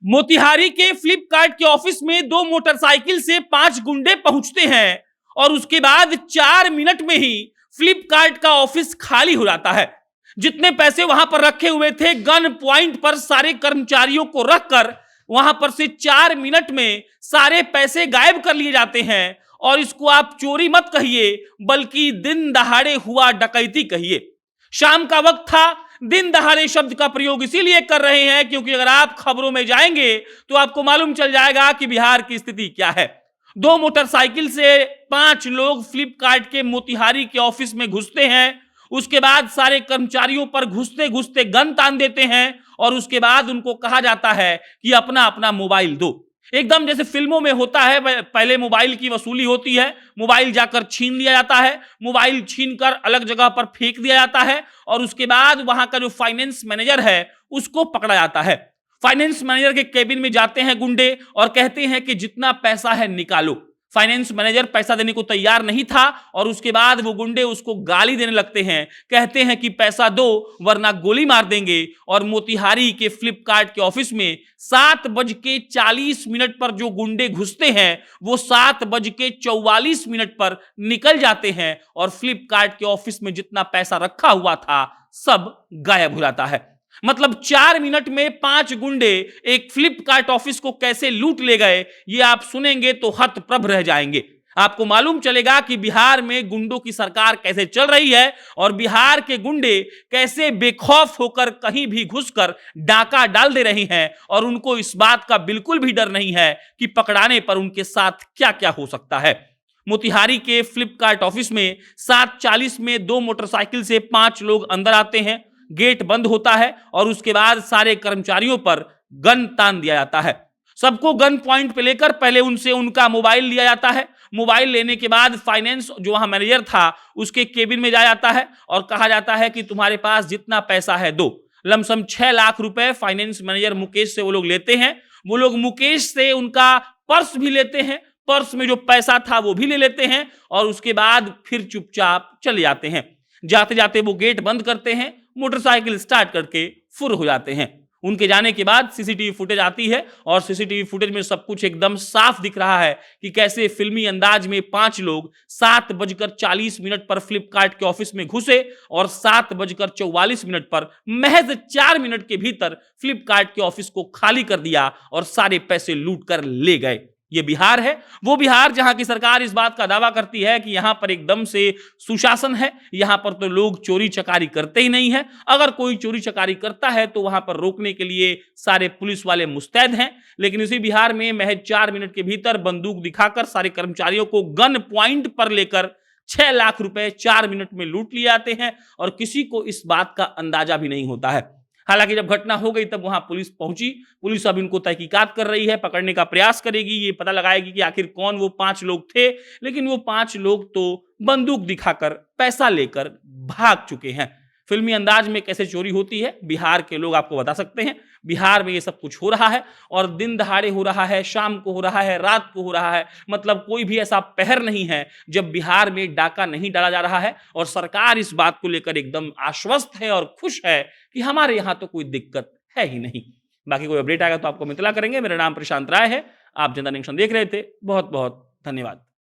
मोतिहारी के फ्लिपकार्ट के ऑफिस में दो मोटरसाइकिल से 5 गुंडे पहुंचते हैं और उसके बाद 4 मिनट में ही फ्लिपकार्ट का ऑफिस खाली हो जाता है। जितने पैसे वहां पर रखे हुए थे गन पॉइंट पर सारे कर्मचारियों को रखकर वहां पर से 4 मिनट में सारे पैसे गायब कर लिए जाते हैं। और इसको आप चोरी मत कहिए बल्कि दिन दहाड़े हुआ डकैती कहिए। शाम का वक्त था, दिन दहाड़े शब्द का प्रयोग इसीलिए कर रहे हैं क्योंकि अगर आप खबरों में जाएंगे तो आपको मालूम चल जाएगा कि बिहार की स्थिति क्या है। दो मोटरसाइकिल से 5 लोग फ्लिपकार्ट के मोतिहारी के ऑफिस में घुसते हैं। उसके बाद सारे कर्मचारियों पर घुसते घुसते गन तान देते हैं और उसके बाद उनको कहा जाता है कि अपना अपना मोबाइल दो। एकदम जैसे फिल्मों में होता है, पहले मोबाइल की वसूली होती है, मोबाइल जाकर छीन लिया जाता है, मोबाइल छीनकर अलग जगह पर फेंक दिया जाता है और उसके बाद वहां का जो फाइनेंस मैनेजर है उसको पकड़ा जाता है। फाइनेंस मैनेजर के केबिन में जाते हैं गुंडे और कहते हैं कि जितना पैसा है निकालो। फाइनेंस मैनेजर पैसा देने को तैयार नहीं था और उसके बाद वो गुंडे उसको गाली देने लगते हैं, कहते हैं कि पैसा दो वरना गोली मार देंगे। और मोतिहारी के फ्लिपकार्ट के ऑफिस में 7:40 पर जो गुंडे घुसते हैं वो 7:44 पर निकल जाते हैं और फ्लिपकार्ट के ऑफिस में जितना पैसा रखा हुआ था सब गायब हो जाता है। मतलब 4 मिनट में 5 गुंडे एक फ्लिपकार्ट ऑफिस को कैसे लूट ले गए ये आप सुनेंगे तो हतप्रभ रह जाएंगे। आपको मालूम चलेगा कि बिहार में गुंडों की सरकार कैसे चल रही है और बिहार के गुंडे कैसे बेखौफ होकर कहीं भी घुसकर डाका डाल दे रहे हैं और उनको इस बात का बिल्कुल भी डर नहीं है कि पकड़ाने पर उनके साथ क्या क्या हो सकता है। मोतिहारी के फ्लिपकार्ट ऑफिस में 7:40 में 2 मोटरसाइकिल से 5 लोग अंदर आते हैं। गेट बंद होता है और उसके बाद सारे कर्मचारियों पर गन तान दिया जाता है। सबको गन पॉइंट पे लेकर पहले उनसे उनका मोबाइल लिया जाता है। मोबाइल लेने के बाद फाइनेंस जो वहां मैनेजर था उसके केबिन में जाया जाता है और कहा जाता है कि तुम्हारे पास जितना पैसा है दो। लमसम 6 लाख रुपए फाइनेंस मैनेजर मुकेश से वो लोग लेते हैं। वो लोग मुकेश से उनका पर्स भी लेते हैं, पर्स में जो पैसा था वो भी ले लेते हैं और उसके बाद फिर चुपचाप चले जाते हैं। जाते जाते वो गेट बंद करते हैं, मोटरसाइकिल स्टार्ट करके फुर हो जाते हैं। उनके जाने के बाद सीसीटीवी फुटेज आती है और सीसीटीवी फुटेज में सब कुछ एकदम साफ दिख रहा है कि कैसे फिल्मी अंदाज में 5 लोग 7:40 पर फ्लिपकार्ट के ऑफिस में घुसे और 7:44 पर महज 4 मिनट के भीतर फ्लिपकार्ट के ऑफिस को खाली कर दिया और सारे पैसे लूट कर ले गए। ये बिहार है, वो बिहार जहां की सरकार इस बात का दावा करती है कि यहां पर एकदम से सुशासन है, यहां पर तो लोग चोरी चकारी करते ही नहीं है। अगर कोई चोरी चकारी करता है तो वहां पर रोकने के लिए सारे पुलिस वाले मुस्तैद हैं। लेकिन इसी बिहार में महज 4 मिनट के भीतर बंदूक दिखाकर सारे कर्मचारियों को गन पॉइंट पर लेकर 6 लाख रुपए 4 मिनट में लूट लिए जाते हैं और किसी को इस बात का अंदाजा भी नहीं होता है। हालांकि जब घटना हो गई तब वहां पुलिस पहुंची। पुलिस अब इनको तहकीकात कर रही है, पकड़ने का प्रयास करेगी, ये पता लगाएगी कि आखिर कौन वो 5 लोग थे। लेकिन वो 5 लोग तो बंदूक दिखाकर पैसा लेकर भाग चुके हैं। फिल्मी अंदाज में कैसे चोरी होती है बिहार के लोग आपको बता सकते हैं। बिहार में ये सब कुछ हो रहा है और दिन दहाड़े हो रहा है, शाम को हो रहा है, रात को हो रहा है। मतलब कोई भी ऐसा पहर नहीं है जब बिहार में डाका नहीं डाला जा रहा है और सरकार इस बात को लेकर एकदम आश्वस्त है और खुश है कि हमारे यहाँ तो कोई दिक्कत है ही नहीं। बाकी कोई अपडेट आएगा तो आपको हम इत्तला करेंगे। मेरा नाम प्रशांत राय है, आप जनता जंक्शन देख रहे थे। बहुत बहुत धन्यवाद।